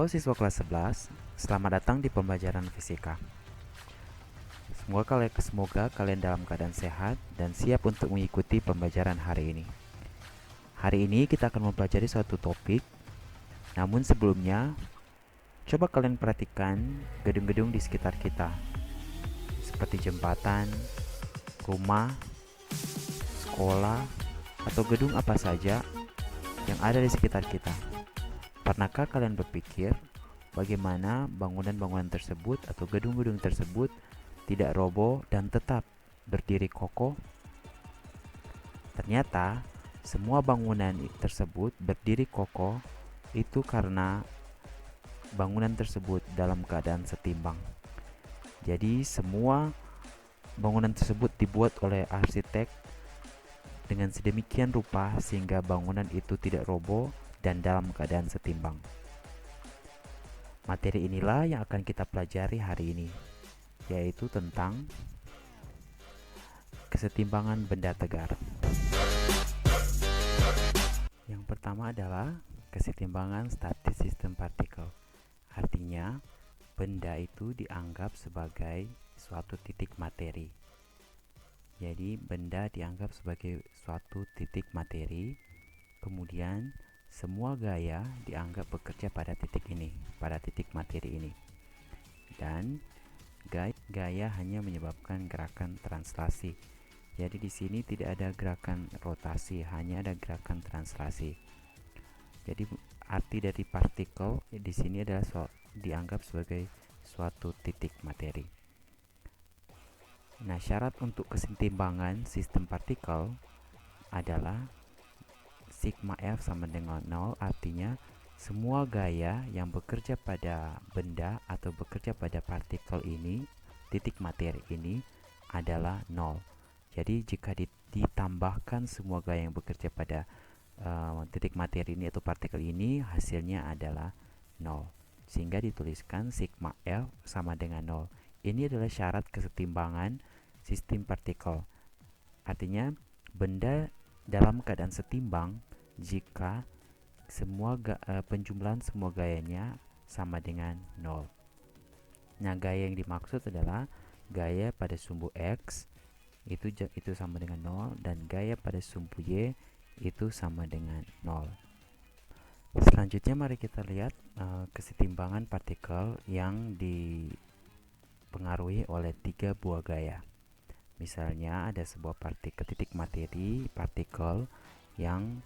Halo siswa kelas 11, selamat datang di pembelajaran fisika. Semoga kalian dalam keadaan sehat dan siap untuk mengikuti pembelajaran hari ini. Hari ini kita akan mempelajari suatu topik, namun sebelumnya, coba kalian perhatikan gedung-gedung di sekitar kita, seperti jembatan, rumah, sekolah, atau gedung apa saja yang ada di sekitar kita. Pernahkah kalian berpikir bagaimana bangunan-bangunan tersebut atau gedung-gedung tersebut tidak roboh dan tetap berdiri kokoh? Ternyata semua bangunan tersebut berdiri kokoh itu karena bangunan tersebut dalam keadaan setimbang. Jadi semua bangunan tersebut dibuat oleh arsitek dengan sedemikian rupa sehingga bangunan itu tidak roboh dan dalam keadaan setimbang. Materi inilah yang akan kita pelajari hari ini, yaitu tentang kesetimbangan benda tegar. Yang pertama adalah kesetimbangan statis sistem partikel. Artinya, benda itu dianggap sebagai suatu titik materi. Jadi, benda dianggap sebagai suatu titik materi, kemudian semua gaya dianggap bekerja pada titik ini, pada titik materi ini. Dan gaya hanya menyebabkan gerakan translasi. Jadi di sini tidak ada gerakan rotasi, hanya ada gerakan translasi. Jadi arti dari partikel di sini adalah dianggap sebagai suatu titik materi. Nah, syarat untuk kesetimbangan sistem partikel adalah sigma F sama dengan 0, artinya semua gaya yang bekerja pada benda atau bekerja pada partikel ini, titik materi ini adalah 0. Jadi jika ditambahkan semua gaya yang bekerja pada titik materi ini atau partikel ini, hasilnya adalah 0. Sehingga dituliskan sigma F sama dengan 0. Ini adalah syarat kesetimbangan sistem partikel. Artinya benda dalam keadaan setimbang jika penjumlahan semua gayanya sama dengan 0. Nah, gaya yang dimaksud adalah gaya pada sumbu X itu sama dengan 0 dan gaya pada sumbu Y itu sama dengan 0. Selanjutnya mari kita lihat kesetimbangan partikel yang dipengaruhi oleh 3 buah gaya. Misalnya ada sebuah titik materi partikel yang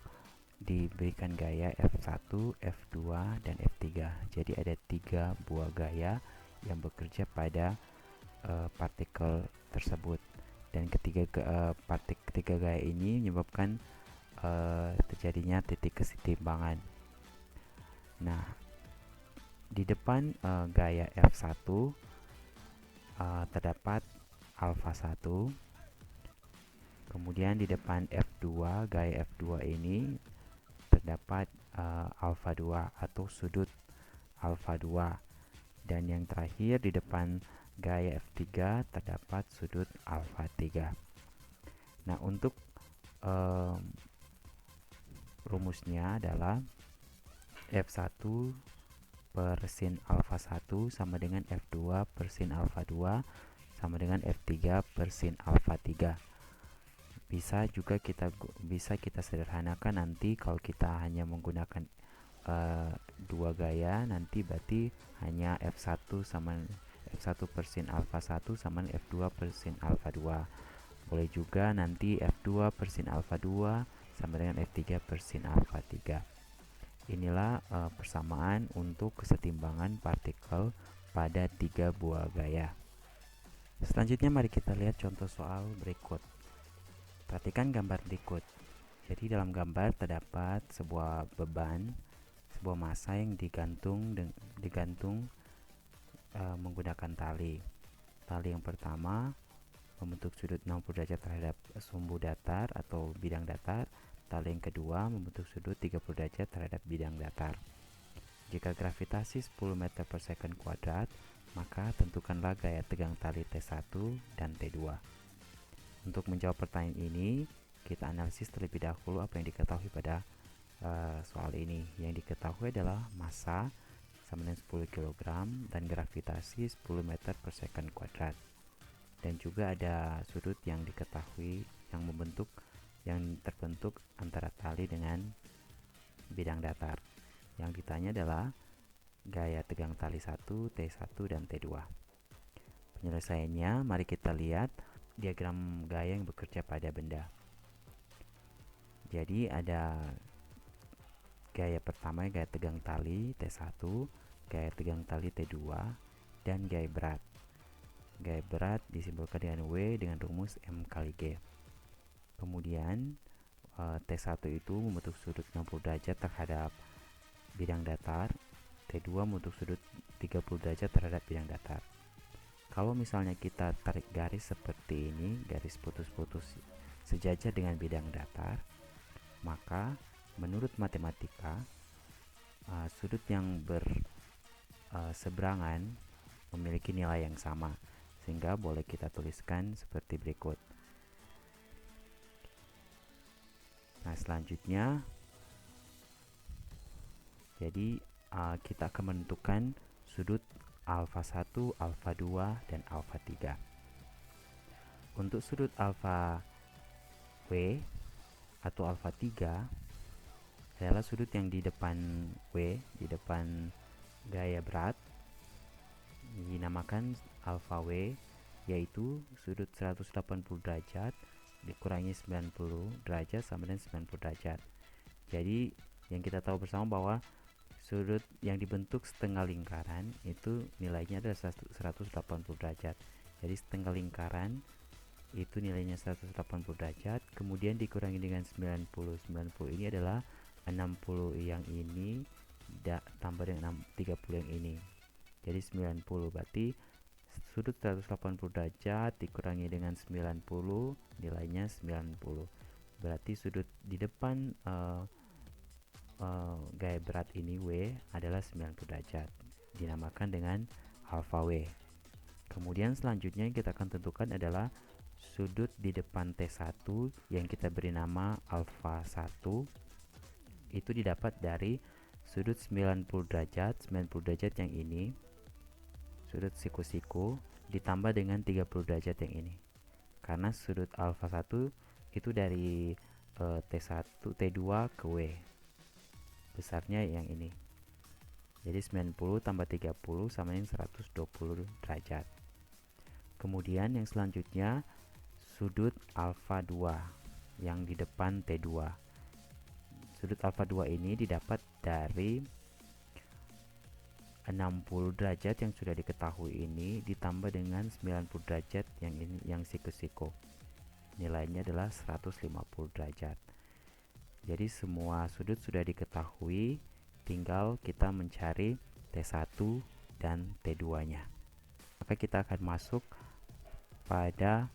diberikan gaya F1, F2, dan F3. Jadi ada 3 buah gaya yang bekerja pada partikel tersebut. Dan ketiga gaya ini menyebabkan terjadinya titik kesetimbangan. Nah, di depan gaya F1 terdapat alfa 1. Kemudian di depan F2, gaya F2 ini terdapat alfa 2 atau sudut alfa 2. Dan yang terakhir di depan gaya F3 terdapat sudut alfa 3. Nah, untuk rumusnya adalah F1 per sin alfa 1 sama dengan F2 per sin alfa 2 sama dengan F3 per sin alfa 3. Bisa kita sederhanakan nanti kalau kita hanya menggunakan dua gaya, nanti berarti hanya F1 sama F1 per sin alfa 1 sama F2 per sin alfa 2. Boleh juga nanti F2 per sin alfa 2 sama dengan F3 per sin alfa 3. Inilah persamaan untuk kesetimbangan partikel pada 3 buah gaya. Selanjutnya mari kita lihat contoh soal berikut. Perhatikan gambar berikut. Jadi dalam gambar terdapat sebuah beban, sebuah massa yang digantung menggunakan tali. Tali yang pertama membentuk sudut 60 derajat terhadap sumbu datar atau bidang datar. Tali yang kedua membentuk sudut 30 derajat terhadap bidang datar. Jika gravitasi 10 meter per second kuadrat, maka tentukanlah gaya tegang tali T1 dan T2. Untuk menjawab pertanyaan ini, kita analisis terlebih dahulu apa yang diketahui pada soal ini. Yang diketahui adalah massa sama dengan 10 kg dan gravitasi 10 meter per second kuadrat. Dan juga ada sudut yang diketahui yang terbentuk antara tali dengan bidang datar. Yang ditanya adalah gaya tegang tali 1, T1 dan T2. Penyelesaiannya, mari kita lihat diagram gaya yang bekerja pada benda. Jadi ada gaya pertama, gaya tegang tali T1, gaya tegang tali T2, dan gaya berat. Gaya berat disimbolkan dengan W dengan rumus M kali G. Kemudian T1 itu membentuk sudut 60 derajat terhadap bidang datar, T2 membentuk sudut 30 derajat terhadap bidang datar. Kalau misalnya kita tarik garis seperti ini, garis putus-putus sejajar dengan bidang datar, maka menurut matematika sudut yang berseberangan memiliki nilai yang sama, sehingga boleh kita tuliskan seperti berikut. Nah, selanjutnya jadi kita akan menentukan sudut alfa 1, alfa 2, dan alfa 3. Untuk sudut alfa W atau alfa 3 adalah sudut yang di depan W, di depan gaya berat, dinamakan alfa W, yaitu sudut 180 derajat dikurangi 90 derajat sama dengan 90 derajat. Jadi yang kita tahu bersama bahwa sudut yang dibentuk setengah lingkaran itu nilainya adalah 180 derajat. Jadi setengah lingkaran itu nilainya 180 derajat, kemudian dikurangi dengan 90. 90 ini adalah 60 yang ini tambah dengan 30 yang ini. Jadi 90, berarti sudut 180 derajat dikurangi dengan 90 nilainya 90. Berarti sudut di depan gaya berat ini W adalah 90 derajat, dinamakan dengan alfa W. Kemudian selanjutnya yang kita akan tentukan adalah sudut di depan T1 yang kita beri nama alfa 1, itu didapat dari sudut 90 derajat yang ini, sudut siku-siku ditambah dengan 30 derajat yang ini. Karena sudut alfa 1 itu dari T1, T2 ke W, besarnya yang ini. Jadi 90 tambah 30 sama dengan 120 derajat. Kemudian yang selanjutnya sudut alfa 2 yang di depan T2. Sudut alfa 2 ini didapat dari 60 derajat yang sudah diketahui ini ditambah dengan 90 derajat yang ini, yang siku-siku. Nilainya adalah 150 derajat. Jadi semua sudut sudah diketahui, tinggal kita mencari T1 dan T2-nya. Maka kita akan masuk pada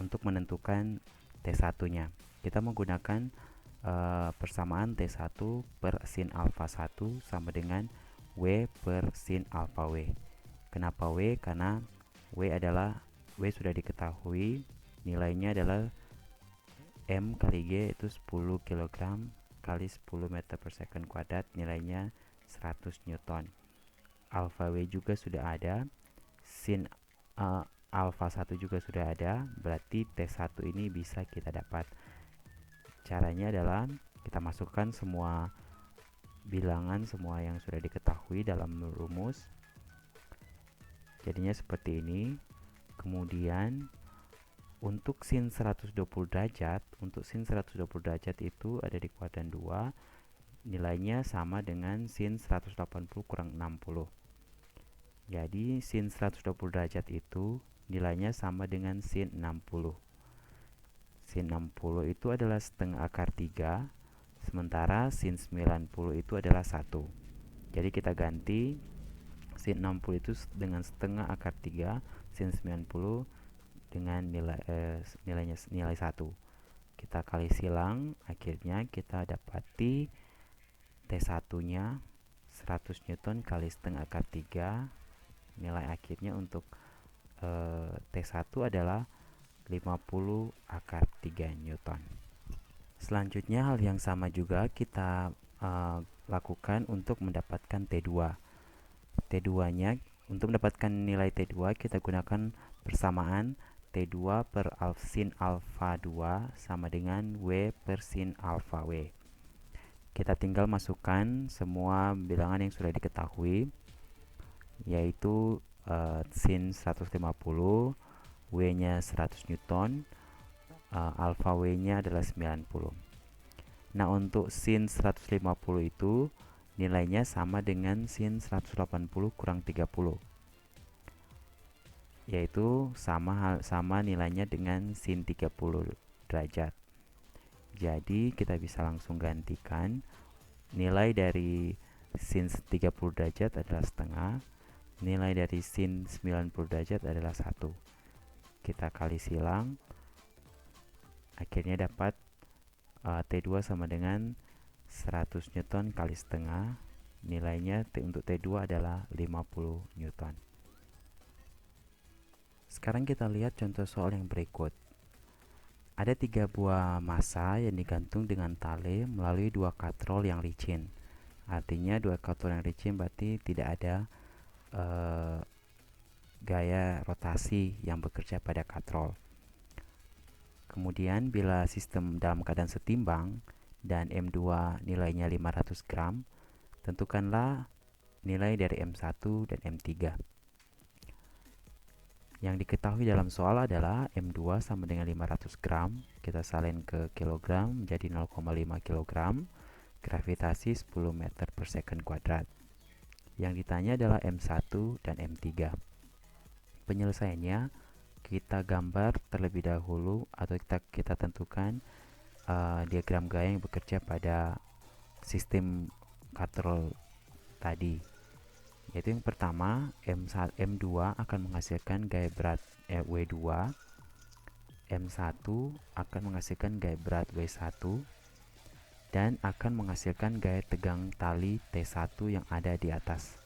untuk menentukan T1-nya. Kita menggunakan persamaan T1 per sin alfa 1 sama dengan W per sin alfa W. Kenapa W? Karena W sudah diketahui, nilainya adalah M kali G itu 10 kg kali 10 meter per second kuadrat, nilainya 100 Newton. Alfa W juga sudah ada, sin alfa 1 juga sudah ada, berarti T1 ini bisa kita dapat. Caranya adalah kita masukkan semua bilangan, semua yang sudah diketahui dalam rumus. Jadinya seperti ini. Kemudian untuk sin 120 derajat, itu ada di kuadran 2, nilainya sama dengan sin 180 kurang 60. Jadi sin 120 derajat itu nilainya sama dengan sin 60. Sin 60 itu adalah setengah akar 3, sementara sin 90 itu adalah 1. Jadi kita ganti sin 60 itu dengan setengah akar 3, sin 90 dengan nilai 1. Kita kali silang, akhirnya kita dapati T1-nya 100 Newton kali setengah akar 3. Nilai akhirnya untuk T1 adalah 50 akar 3 Newton. Selanjutnya hal yang sama juga kita lakukan untuk mendapatkan T2. T2-nya, untuk mendapatkan nilai T2 kita gunakan persamaan T2 per sin alfa 2 sama dengan W per sin alfa W. Kita tinggal masukkan semua bilangan yang sudah diketahui, yaitu sin 150, W-nya 100 Newton, alfa W-nya adalah 90. Nah, untuk sin 150 itu nilainya sama dengan sin 180 kurang 30, yaitu sama nilainya dengan sin 30 derajat. Jadi kita bisa langsung gantikan nilai dari sin 30 derajat adalah setengah, nilai dari sin 90 derajat adalah 1. Kita kali silang, akhirnya dapat T2 sama dengan 100 Newton kali setengah. Nilainya untuk T2 adalah 50 Newton. Sekarang kita lihat contoh soal yang berikut. Ada 3 buah massa yang digantung dengan tali melalui 2 katrol yang licin. Artinya 2 katrol yang licin berarti tidak ada gaya rotasi yang bekerja pada katrol. Kemudian bila sistem dalam keadaan setimbang dan M2 nilainya 500 gram, tentukanlah nilai dari M1 dan M3. Yang diketahui dalam soal adalah M2 sama dengan 500 gram, kita salin ke kilogram menjadi 0,5 kilogram, gravitasi 10 meter per second kuadrat. Yang ditanya adalah M1 dan M3. Penyelesaiannya, kita gambar terlebih dahulu atau kita tentukan diagram gaya yang bekerja pada sistem katrol tadi. Yaitu yang pertama, M2 akan menghasilkan gaya berat W2, M1 akan menghasilkan gaya berat W1, dan akan menghasilkan gaya tegang tali T1 yang ada di atas.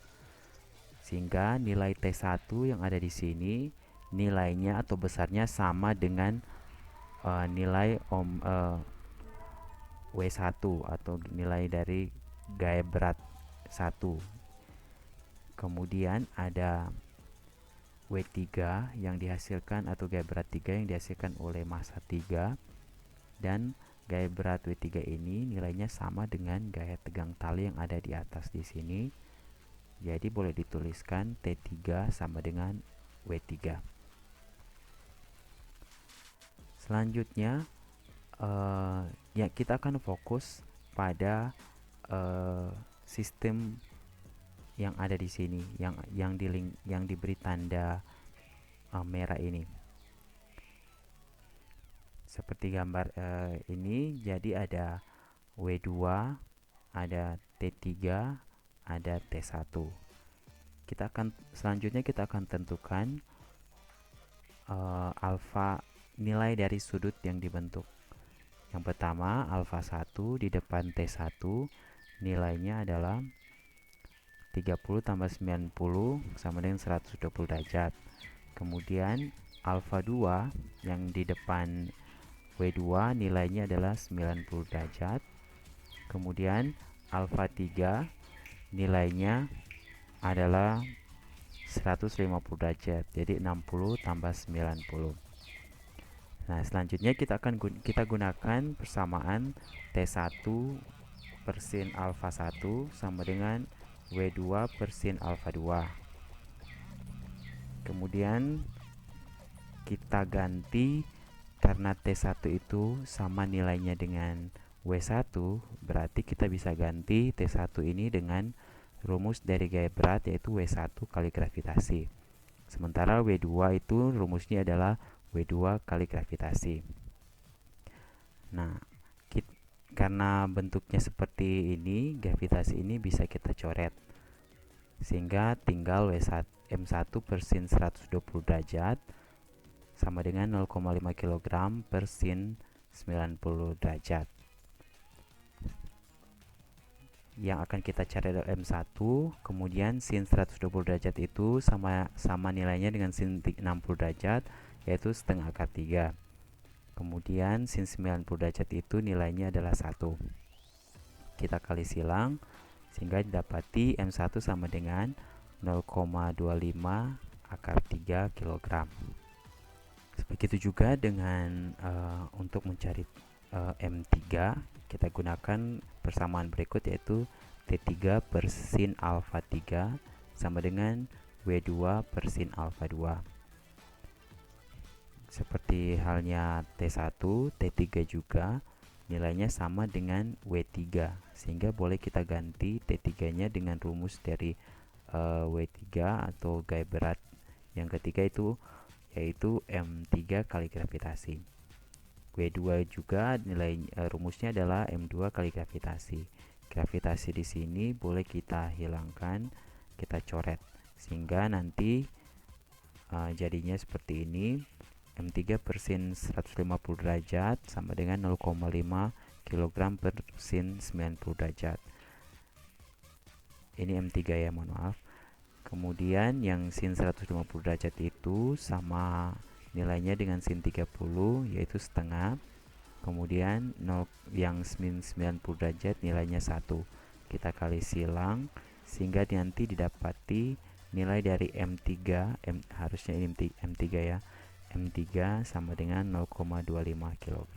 Sehingga nilai T1 yang ada di sini, nilainya atau besarnya sama dengan nilai W1 atau nilai dari gaya berat 1. Kemudian ada W3 yang dihasilkan atau gaya berat 3 yang dihasilkan oleh massa 3, dan gaya berat W3 ini nilainya sama dengan gaya tegang tali yang ada di atas di sini. Jadi boleh dituliskan T3 sama dengan W3. Selanjutnya ya kita akan fokus pada sistem yang ada di sini, yang diberi tanda merah ini. Seperti gambar ini, jadi ada W2, ada T3, ada T1. Selanjutnya kita akan tentukan alfa, nilai dari sudut yang dibentuk. Yang pertama, alfa 1 di depan T1 nilainya adalah 30 tambah 90 sama dengan 120 derajat. Kemudian alfa 2 yang di depan W2 nilainya adalah 90 derajat. Kemudian alfa 3 nilainya adalah 150 derajat. Jadi 60 tambah 90. Nah, selanjutnya kita gunakan persamaan T1 per sin alfa 1 sama dengan W2 per sin alfa 2. Kemudian kita ganti, karena T1 itu sama nilainya dengan W1, berarti kita bisa ganti T1 ini dengan rumus dari gaya berat, yaitu W1 kali gravitasi. Sementara W2 itu rumusnya adalah W2 kali gravitasi. Nah, karena bentuknya seperti ini, gravitasi ini bisa kita coret. Sehingga tinggal M1 per sin 120 derajat sama dengan 0,5 kg per sin 90 derajat. Yang akan kita cari adalah M1, kemudian sin 120 derajat itu sama nilainya dengan sin 60 derajat, yaitu setengah akar 3. Kemudian sin 90 derajat itu nilainya adalah 1. Kita kali silang, sehingga didapati M1 sama dengan 0,25 akar 3 kg. Begitu juga dengan untuk mencari M3, kita gunakan persamaan berikut, yaitu T3 per sin alfa 3 sama dengan W2 per sin alfa 2. Seperti halnya T1, T3 juga nilainya sama dengan W3, sehingga boleh kita ganti T3-nya dengan rumus dari W3 atau gaya berat yang ketiga itu, yaitu M3 kali gravitasi. W2 juga nilai rumusnya adalah M2 kali gravitasi. Gravitasi di sini boleh kita hilangkan, kita coret, sehingga nanti jadinya seperti ini. M3 per sin 150 derajat sama dengan 0,5 kg per sin 90 derajat. Ini M3 ya, mohon maaf. Kemudian yang sin 150 derajat itu sama nilainya dengan sin 30, yaitu setengah. Kemudian yang sin 90 derajat nilainya 1. Kita kali silang sehingga nanti didapati nilai dari M3, harusnya ini M3 ya. M3 sama dengan 0,25 kg.